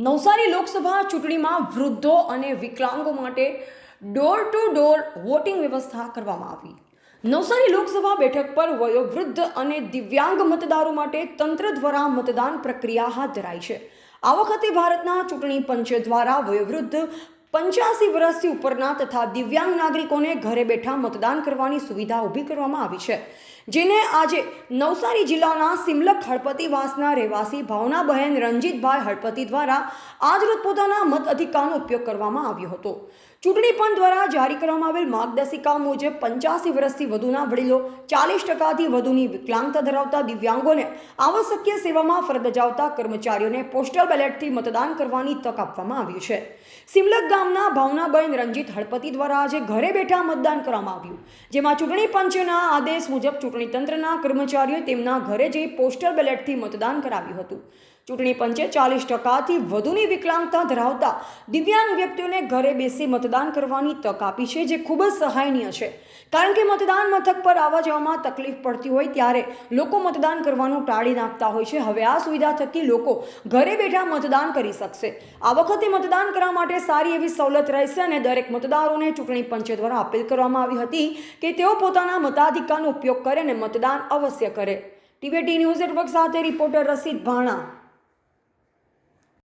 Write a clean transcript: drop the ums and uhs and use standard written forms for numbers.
નવસારી લોકસભા ચૂંટણીમાં વૃદ્ધો અને વિકલાંગો માટે ડોર ટુ ડોર વોટિંગ વ્યવસ્થા કરવામાં આવી. નવસારી લોકસભા બેઠક પર વયોવૃદ્ધ અને દિવ્યાંગ મતદારો માટે તંત્ર દ્વારા મતદાન પ્રક્રિયા હાથ ધરાઈ છે. આ વખતે ભારતના ચૂંટણી પંચ દ્વારા વયોવૃદ્ધ 85 વર્ષથી ઉપરના તથા દિવ્યાંગ નાગરિકોને ઘરે બેઠા મતદાન કરવાની સુવિધા ઊભી કરવામાં આવી છે, જેને આજે નવસારી જિલ્લાના સિમલક હળપતિવાસના રહેવાસી ભાવનાબહેન રણજીતભાઈ હળપતિ દ્વારા આજરોજ પોતાના મત અધિકારનો ઉપયોગ કરવામાં આવ્યો હતો. ચૂંટણી પંચ દ્વારા જારી કરવામાં આવેલ માર્ગદર્શિકા મુજબ 85 વર્ષથી વધુના વડીલો, 40%થી વધુની વિકલાંગતા ધરાવતા દિવ્યાંગોને, આવશ્યકીય સેવામાં ફરજ બજાવતા કર્મચારીઓને પોસ્ટલ બેલેટથી મતદાન કરવાની તક આપવામાં આવી છે. સિમલક ગામના ભાવનાબહેન રણજીત હળપતિ દ્વારા આજે ઘરે બેઠા મતદાન કરવામાં આવ્યું, જેમાં ચૂંટણી પંચના આદેશ મુજબ ચૂંટણી તંત્રના કર્મચારીઓએ તેમના ઘરે જઈ પોસ્ટલ બેલેટથી મતદાન કરાવ્યું હતું. ચૂંટણી પંચે 40%થી વધુની વિકલાંગતા ધરાવતા દિવ્યાંગ વ્યક્તિઓને ઘરે બેસી મતદાન કરવાની તક આપી છે, જે ખૂબ જ સહાયનીય છે. કારણ કે મતદાન મથક પર આવવા જવામાં તકલીફ પડતી હોય ત્યારે લોકો મતદાન કરવાનું ટાળી નાખતા હોય છે. હવે આ સુવિધા થકી લોકો ઘરે બેઠા મતદાન કરી શકશે. આ વખતે મતદાન કરવા માટે સારી એવી સવલત રહેશે અને દરેક મતદારોને ચૂંટણી પંચ દ્વારા અપીલ કરવામાં આવી હતી કે તેઓ પોતાના મતાધિકારનો ઉપયોગ કરે અને મતદાન અવશ્ય કરે. ટીવીટી ન્યૂઝ નેટવર્ક સાથે રિપોર્ટર રસીદ ભાણા.